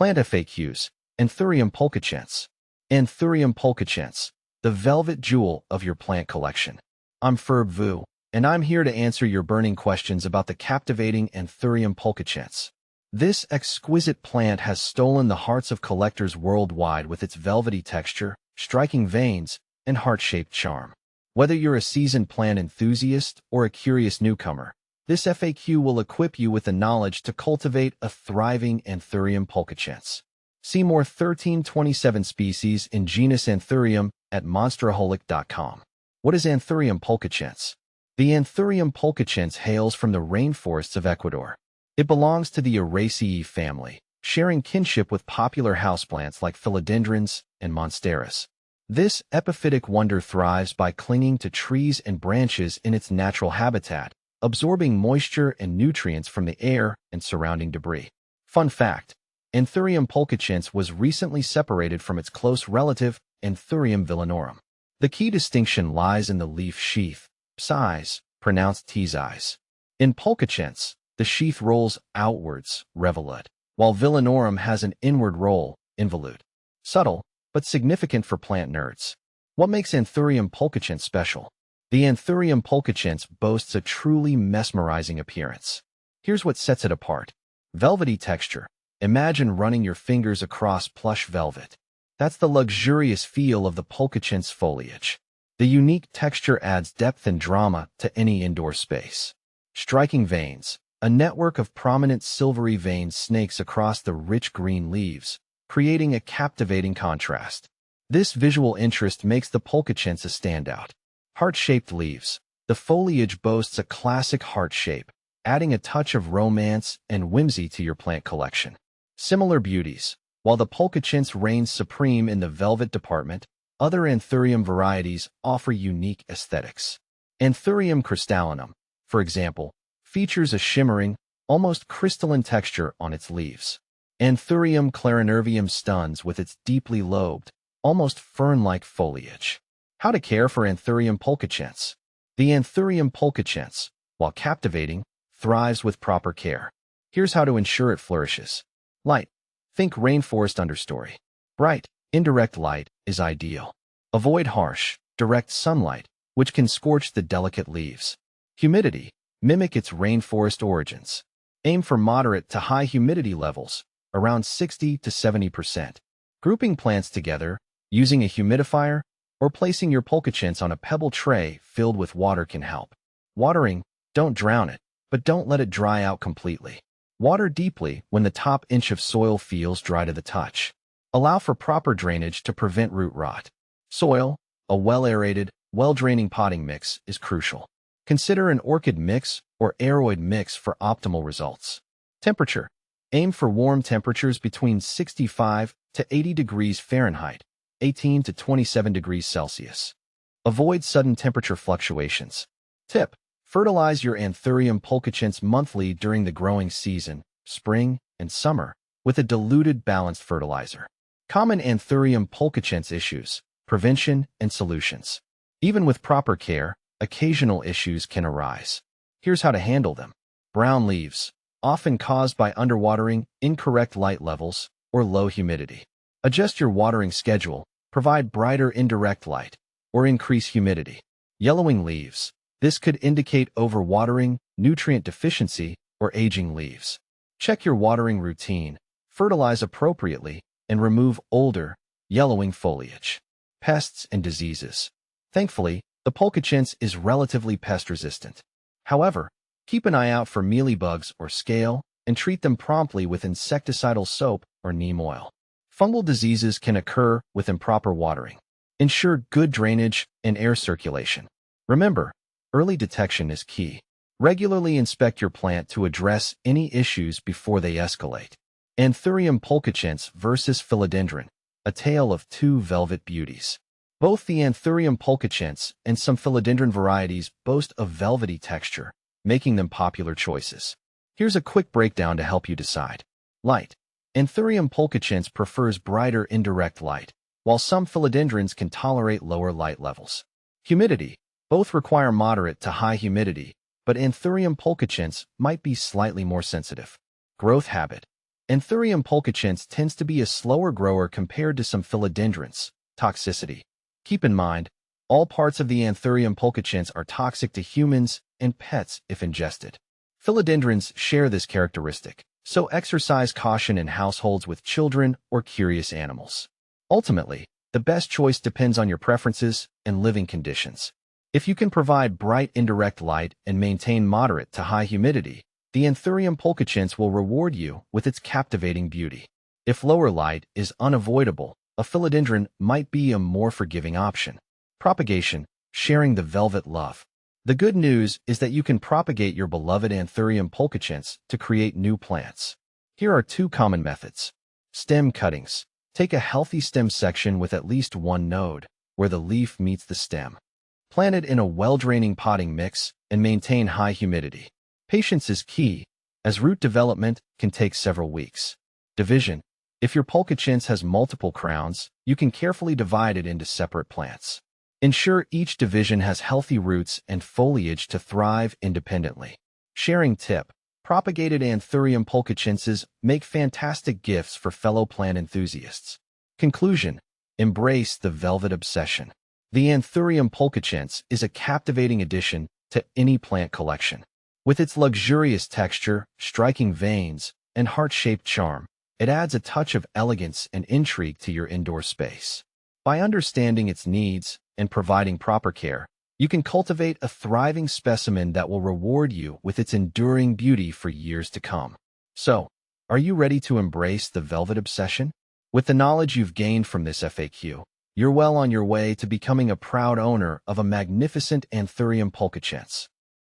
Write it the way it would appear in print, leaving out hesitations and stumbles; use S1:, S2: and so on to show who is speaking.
S1: Plant FAQs. Anthurium pulcachense. Anthurium pulcachense, the velvet jewel of your plant collection. I'm Ferb Vu, and I'm here to answer your burning questions about the captivating Anthurium pulcachense. This exquisite plant has stolen the hearts of collectors worldwide with its velvety texture, striking veins, and heart-shaped charm. Whether you're a seasoned plant enthusiast or a curious newcomer, this FAQ will equip you with the knowledge to cultivate a thriving Anthurium pulcachense. See more 1327 species in genus Anthurium at monsteraholic.com. What is Anthurium pulcachense? The Anthurium pulcachense hails from the rainforests of Ecuador. It belongs to the Araceae family, sharing kinship with popular houseplants like philodendrons and monsteras. This epiphytic wonder thrives by clinging to trees and branches in its natural habitat, absorbing moisture and nutrients from the air and surrounding debris. Fun fact: Anthurium pulcachense was recently separated from its close relative, Anthurium villanorum. The key distinction lies in the leaf sheath, size, pronounced T's. In pulcachense, the sheath rolls outwards, revolute, while villanorum has an inward roll, involute. Subtle, but significant for plant nerds. What makes Anthurium pulcachense special? The Anthurium pulcachense boasts a truly mesmerizing appearance. Here's what sets it apart. Velvety texture. Imagine running your fingers across plush velvet. That's the luxurious feel of the pulcachense foliage. The unique texture adds depth and drama to any indoor space. Striking veins. A network of prominent silvery veins snakes across the rich green leaves, creating a captivating contrast. This visual interest makes the pulcachense a standout. Heart-shaped leaves. The foliage boasts a classic heart shape, adding a touch of romance and whimsy to your plant collection. Similar beauties. While the pulcachense reigns supreme in the velvet department, other Anthurium varieties offer unique aesthetics. Anthurium crystallinum, for example, features a shimmering, almost crystalline texture on its leaves. Anthurium clarinervium stuns with its deeply lobed, almost fern-like foliage. How to care for Anthurium pulcachense? The Anthurium pulcachense, while captivating, thrives with proper care. Here's how to ensure it flourishes. Light. Think rainforest understory. Bright, indirect light is ideal. Avoid harsh, direct sunlight, which can scorch the delicate leaves. Humidity. Mimic its rainforest origins. Aim for moderate to high humidity levels, around 60 to 70%. Grouping plants together, using a humidifier, or placing your pulcachense on a pebble tray filled with water can help. Watering. Don't drown it, but don't let it dry out completely. Water deeply when the top inch of soil feels dry to the touch. Allow for proper drainage to prevent root rot. Soil. A well-aerated, well-draining potting mix is crucial. Consider an orchid mix or aeroid mix for optimal results. Temperature. Aim for warm temperatures between 65 to 80 degrees Fahrenheit, 18 to 27 degrees Celsius. Avoid sudden temperature fluctuations. Tip: fertilize your Anthurium pulcachense monthly during the growing season, spring and summer, with a diluted balanced fertilizer. Common Anthurium pulcachense issues, prevention and solutions. Even with proper care, occasional issues can arise. Here's how to handle them. Brown leaves, often caused by underwatering, incorrect light levels, or low humidity. Adjust your watering schedule, provide brighter indirect light, or increase humidity. Yellowing leaves. This could indicate overwatering, nutrient deficiency, or aging leaves. Check your watering routine, fertilize appropriately, and remove older, yellowing foliage. Pests and diseases. Thankfully, the pulcachense is relatively pest-resistant. However, keep an eye out for mealybugs or scale and treat them promptly with insecticidal soap or neem oil. Fungal diseases can occur with improper watering. Ensure good drainage and air circulation. Remember, early detection is key. Regularly inspect your plant to address any issues before they escalate. Anthurium pulcachense versus philodendron, a tale of two velvet beauties. Both the Anthurium pulcachense and some philodendron varieties boast a velvety texture, making them popular choices. Here's a quick breakdown to help you decide. Light. Anthurium pulcachense prefers brighter indirect light, while some philodendrons can tolerate lower light levels. Humidity. Both require moderate to high humidity, but Anthurium pulcachense might be slightly more sensitive. Growth habit. Anthurium pulcachense tends to be a slower grower compared to some philodendrons. Toxicity. Keep in mind, all parts of the Anthurium pulcachense are toxic to humans and pets if ingested. Philodendrons share this characteristic, so exercise caution in households with children or curious animals. Ultimately, the best choice depends on your preferences and living conditions. If you can provide bright indirect light and maintain moderate to high humidity, the Anthurium pulcachense will reward you with its captivating beauty. If lower light is unavoidable, a philodendron might be a more forgiving option. Propagation, sharing the velvet love. The good news is that you can propagate your beloved Anthurium pulcachense to create new plants. Here are 2 common methods. Stem cuttings. Take a healthy stem section with at least 1 node, where the leaf meets the stem. Plant it in a well-draining potting mix and maintain high humidity. Patience is key, as root development can take several weeks. Division. If your pulcachense has multiple crowns, you can carefully divide it into separate plants. Ensure each division has healthy roots and foliage to thrive independently. Sharing tip. Propagated Anthurium pulcachenses make fantastic gifts for fellow plant enthusiasts. Conclusion. Embrace the velvet obsession. The Anthurium pulcachense is a captivating addition to any plant collection. With its luxurious texture, striking veins, and heart-shaped charm, it adds a touch of elegance and intrigue to your indoor space. By understanding its needs and providing proper care, you can cultivate a thriving specimen that will reward you with its enduring beauty for years to come. So, are you ready to embrace the velvet obsession? With the knowledge you've gained from this FAQ, you're well on your way to becoming a proud owner of a magnificent Anthurium pulcachense.